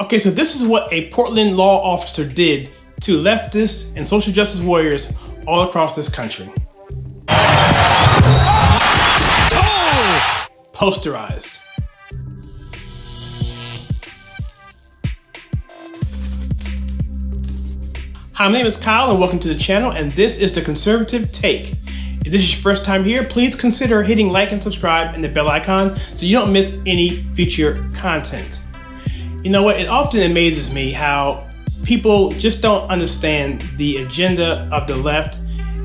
Okay, so this is what a Portland law officer did to leftists and social justice warriors all across this country. Posterized. Hi, my name is Kyle and welcome to the channel, and this is The Conservative Take. If this is your first time here, please consider hitting like and subscribe and the bell icon so you don't miss any future content. You know what, it often amazes me how people just don't understand the agenda of the left,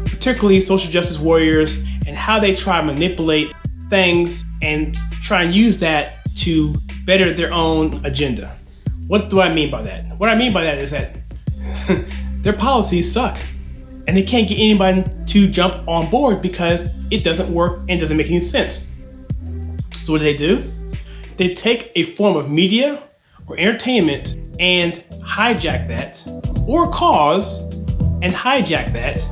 particularly social justice warriors, and how they try to manipulate things and try and use that to better their own agenda. What do I mean by that? What I mean by that is that their policies suck and they can't get anybody to jump on board because it doesn't work and doesn't make any sense. So what do? They take a form of media or entertainment and hijack that, or cause and hijack that,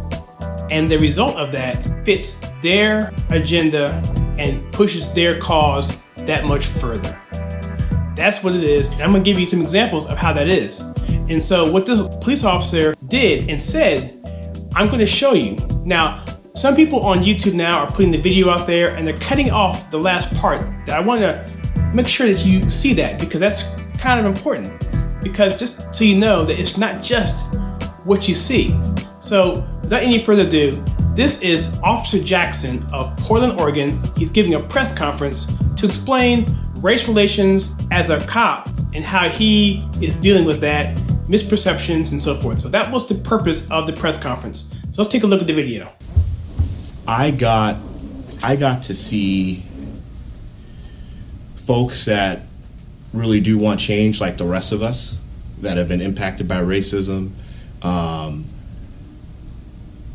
and the result of that fits their agenda and pushes their cause that much further. That's what it is, and I'm gonna give you some examples of how that is. And so what this police officer did and said, I'm gonna show you. Now, some people on YouTube now are putting the video out there and they're cutting off the last part. That I wanna make sure that you see that, because that's kind of important. Because just so you know that it's not just what you see. So without any further ado, this is Officer Jackson of Portland, Oregon. He's giving a press conference to explain race relations as a cop and how he is dealing with that, misperceptions and so forth. So that was the purpose of the press conference. So let's take a look at the video. I got to see folks that really do want change, like the rest of us that have been impacted by racism. And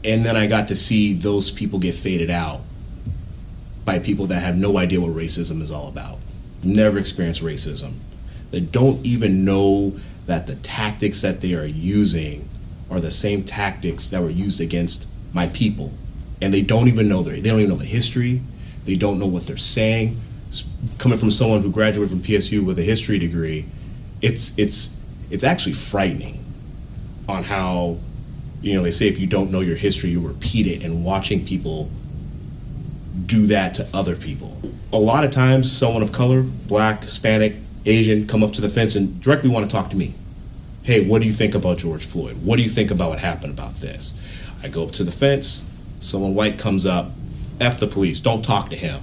then I got to see those people get faded out by people that have no idea what racism is all about, never experienced racism, that don't even know that the tactics that they are using are the same tactics that were used against my people. And they don't even know they don't even know the history. They don't know what they're saying. Coming from someone who graduated from PSU with a history degree, it's actually frightening on how, you know, they say if you don't know your history, you repeat it, and watching people do that to other people. A lot of times, someone of color, black, Hispanic, Asian, come up to the fence and directly want to talk to me. Hey, what do you think about George Floyd? What do you think about what happened about this? I go up to the fence, someone white comes up, F the police, don't talk to him.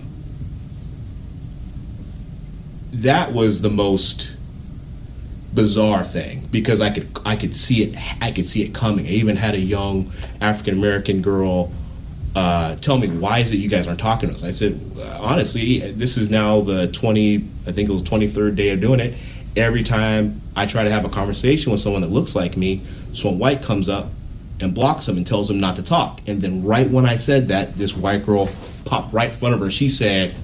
That was the most bizarre thing, because I could see it coming. I even had a young African American girl tell me, why is it you guys aren't talking to us? I said, honestly, this is now the 23rd day of doing it. Every time I try to have a conversation with someone that looks like me, someone white comes up and blocks them and tells them not to talk. And then right when I said that, this white girl popped right in front of her. She said,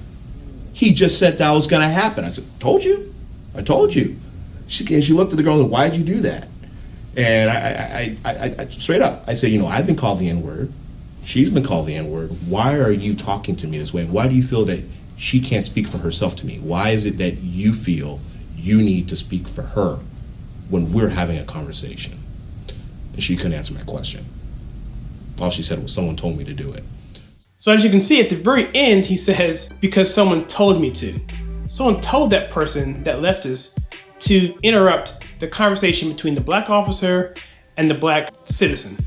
he just said that was gonna happen. I said, told you? I told you. She looked at the girl and said, why'd you do that? And I straight up, I said, I've been called the N-word. She's been called the N-word. Why are you talking to me this way? Why do you feel that she can't speak for herself to me? Why is it that you feel you need to speak for her when we're having a conversation? And she couldn't answer my question. All she said was, someone told me to do it. So as you can see at the very end, he says, because someone told me to. Someone told that person, that leftist, to interrupt the conversation between the black officer and the black citizen.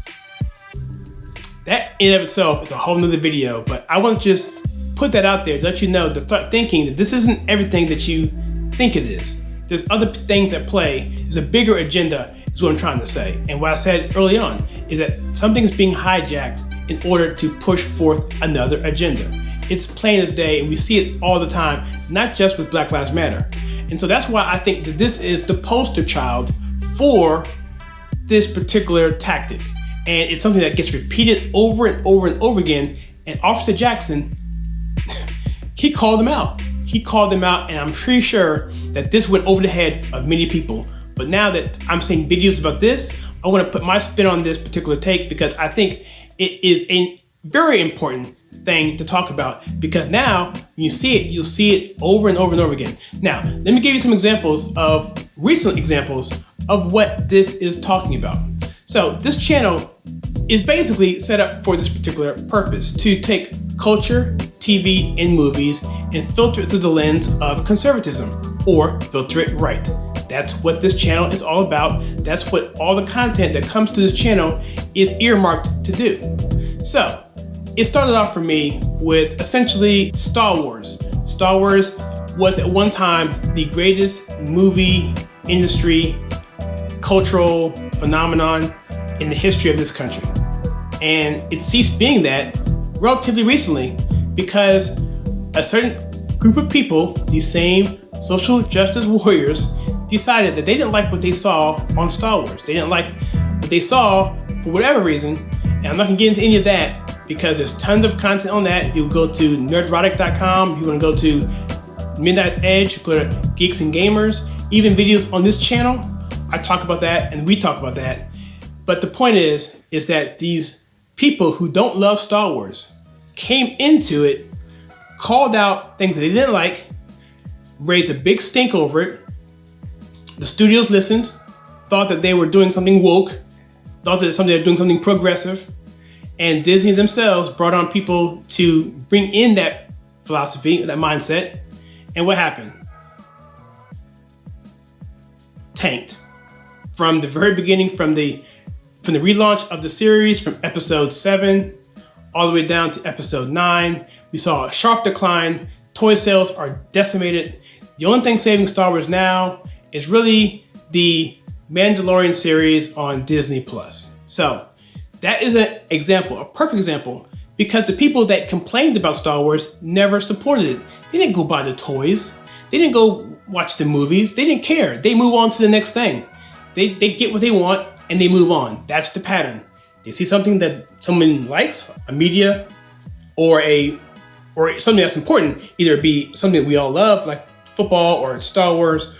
That in and of itself is a whole nother video, but I want to just put that out there to let you know, to start thinking that this isn't everything that you think it is. There's other things at play. There's a bigger agenda, is what I'm trying to say. And what I said early on is that something is being hijacked in order to push forth another agenda. It's plain as day, and we see it all the time, not just with Black Lives Matter. And so that's why I think that this is the poster child for this particular tactic. And it's something that gets repeated over and over and over again. And Officer Jackson, he called them out. He called them out, and I'm pretty sure that this went over the head of many people. But now that I'm seeing videos about this, I want to put my spin on this particular take, because I think it is very important thing to talk about, because now you see it, you'll see it over and over and over again. Now, let me give you some recent examples of what this is talking about. So this channel is basically set up for this particular purpose, to take culture, TV, and movies and filter it through the lens of conservatism, or filter it right. That's what this channel is all about. That's what all the content that comes to this channel is earmarked to do. So it started off for me with essentially Star Wars. Star Wars was at one time the greatest movie industry, cultural phenomenon in the history of this country. And it ceased being that relatively recently, because a certain group of people, these same social justice warriors, decided that they didn't like what they saw on Star Wars. They didn't like what they saw for whatever reason. And I'm not gonna get into any of that because there's tons of content on that. You go to nerdrotic.com, you wanna go to Midnight's Edge, go to Geeks and Gamers, even videos on this channel. I talk about that and we talk about that. But the point is that these people who don't love Star Wars came into it, called out things that they didn't like, raised a big stink over it. The studios listened, thought that they were doing something woke, thought that they were doing something progressive, and Disney themselves brought on people to bring in that philosophy, that mindset. And what happened? Tanked. From the very beginning, from the relaunch of the series, from episode 7 all the way down to episode 9, we saw a sharp decline. Toy sales are decimated. The only thing saving Star Wars now is really the Mandalorian series on Disney Plus. So that is an example, a perfect example, because the people that complained about Star Wars never supported it. They didn't go buy the toys. They didn't go watch the movies. They didn't care. They move on to the next thing. They get what they want and they move on. That's the pattern. They see something that someone likes, a media, or something that's important, either it be something that we all love, like football or Star Wars,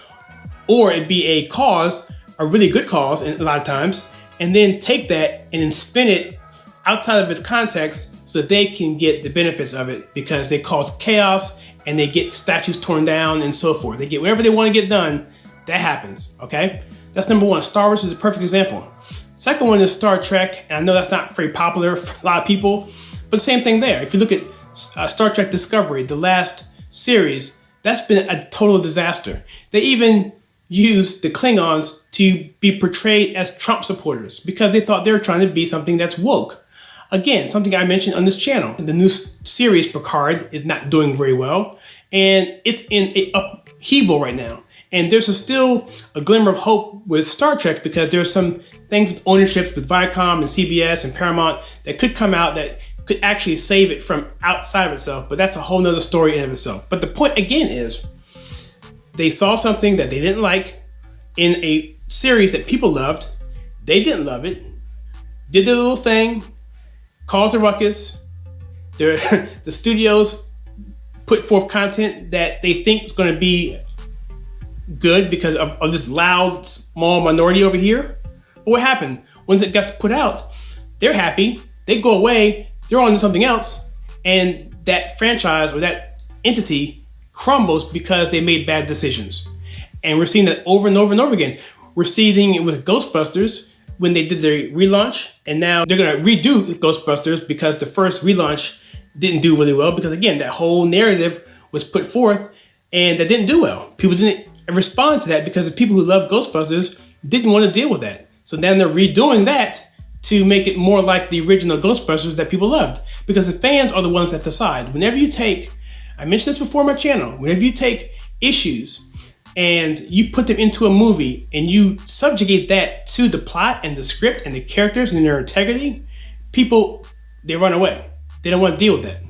or it be a cause, a really good cause, and a lot of times, and then take that and then spin it outside of its context so that they can get the benefits of it, because they cause chaos and they get statues torn down and so forth. They get whatever they want to get done. That happens, okay? That's number one. Star Wars is a perfect example. Second one is Star Trek, and I know that's not very popular for a lot of people, but same thing there. If you look at Star Trek Discovery, the last series, that's been a total disaster. They even used the Klingons to be portrayed as Trump supporters because they thought they were trying to be something that's woke. Again, something I mentioned on this channel. The new series Picard is not doing very well, and it's in an upheaval right now. And there's still a glimmer of hope with Star Trek, because there's some things with ownerships with Viacom and CBS and Paramount that could come out that could actually save it from outside of itself. But that's a whole nother story in of itself. But the point again is, they saw something that they didn't like in a series that people loved. They didn't love it. Did their little thing, caused a ruckus. The studios put forth content that they think is going to be good because of this loud, small minority over here. But what happened? Once it gets put out, they're happy. They go away. They're on to something else. And that franchise or that entity crumbles because they made bad decisions. And we're seeing that over and over and over again. We're seeing it with Ghostbusters when they did their relaunch. And now they're going to redo Ghostbusters because the first relaunch didn't do really well. Because again, that whole narrative was put forth and that didn't do well. People didn't respond to that because the people who love Ghostbusters didn't want to deal with that. So then they're redoing that to make it more like the original Ghostbusters that people loved, because the fans are the ones that decide. Whenever you take, I mentioned this before on my channel, whenever you take issues and you put them into a movie and you subjugate that to the plot and the script and the characters and their integrity, people, they run away. They don't want to deal with that.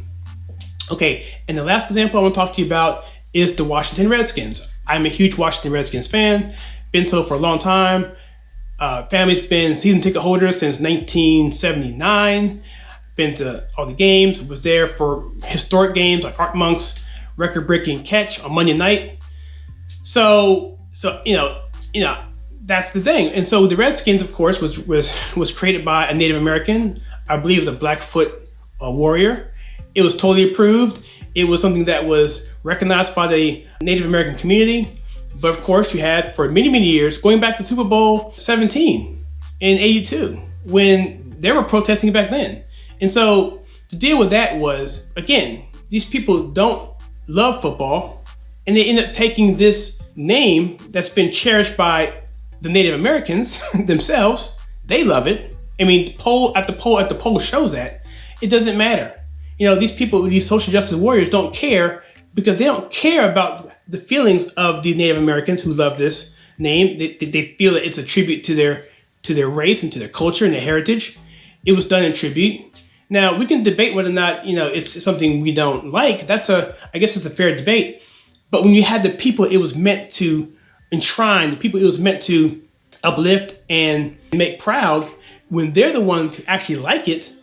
Okay, and the last example I want to talk to you about is the Washington Redskins. I'm a huge Washington Redskins fan, been so for a long time. Family's been season ticket holder since 1979. Been to all the games, was there for historic games like Art Monk's record-breaking catch on Monday night. So you know, that's the thing. And so the Redskins, of course, was created by a Native American, I believe it was a Blackfoot warrior. It was totally approved. It was something that was recognized by the Native American community. But of course, you had for many, many years, going back to Super Bowl 17 in '82, when they were protesting back then. And so the deal with that was, again, these people don't love football, and they end up taking this name that's been cherished by the Native Americans themselves. They love it. I mean, poll after poll after poll shows that. It doesn't matter. You know, these people, these social justice warriors don't care, because they don't care about the feelings of the Native Americans who love this name. They feel that it's a tribute to their race and to their culture and their heritage. It was done in tribute. Now, we can debate whether or not, you know, it's something we don't like. I guess it's a fair debate. But when you had the people it was meant to enshrine, the people it was meant to uplift and make proud, when they're the ones who actually like it,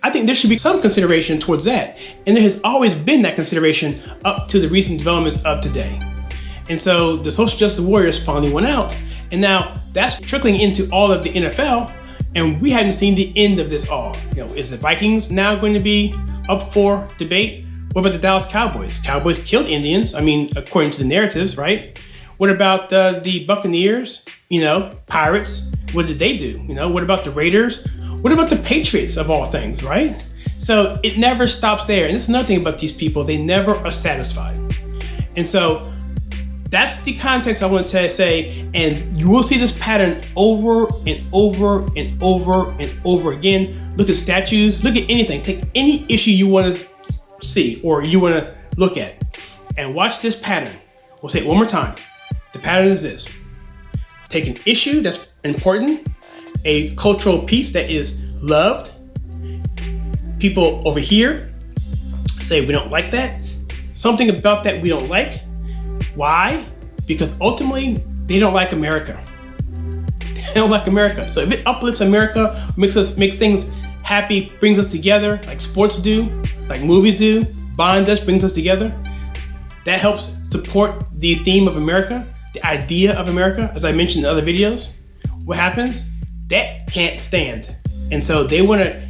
I think there should be some consideration towards that. And there has always been that consideration up to the recent developments of today. And so the social justice warriors finally went out. And now that's trickling into all of the NFL. And we haven't seen the end of this all. You know, is the Vikings now going to be up for debate? What about the Dallas Cowboys? Cowboys killed Indians. I mean, according to the narratives, right? What about the Buccaneers? You know, Pirates. What did they do? You know, what about the Raiders? What about the Patriots of all things, right? So it never stops there. And it's another thing about these people. They never are satisfied. And so that's the context I want to say. And you will see this pattern over and over and over and over again. Look at statues. Look at anything. Take any issue you want to see or you want to look at. And watch this pattern. We'll say it one more time. The pattern is this. Take an issue that's important, a cultural piece that is loved. People over here say we don't like that. Something about that we don't like. Why? Because ultimately they don't like America. They don't like America. So if it uplifts America, makes things happy, brings us together, like sports do, like movies do, bond us, brings us together, that helps support the theme of America, the idea of America, as I mentioned in other videos. What happens? That can't stand. And so they want to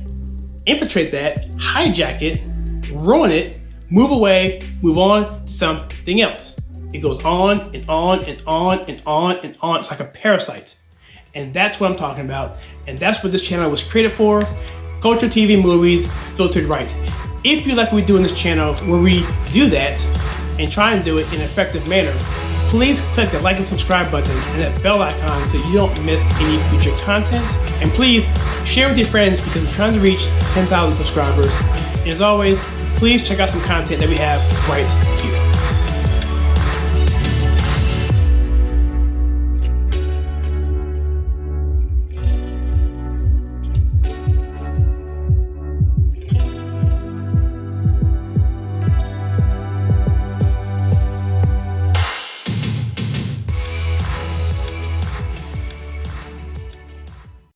infiltrate that, hijack it, ruin it, move away, move on to something else. It goes on and on and on and on and on. It's like a parasite. And that's what I'm talking about. And that's what this channel was created for. Culture, TV, movies, filtered right. If you like what we do in this channel, where we do that and try and do it in an effective manner, please click the like and subscribe button and that bell icon so you don't miss any future content. And please share with your friends, because we're trying to reach 10,000 subscribers. And as always, please check out some content that we have right here.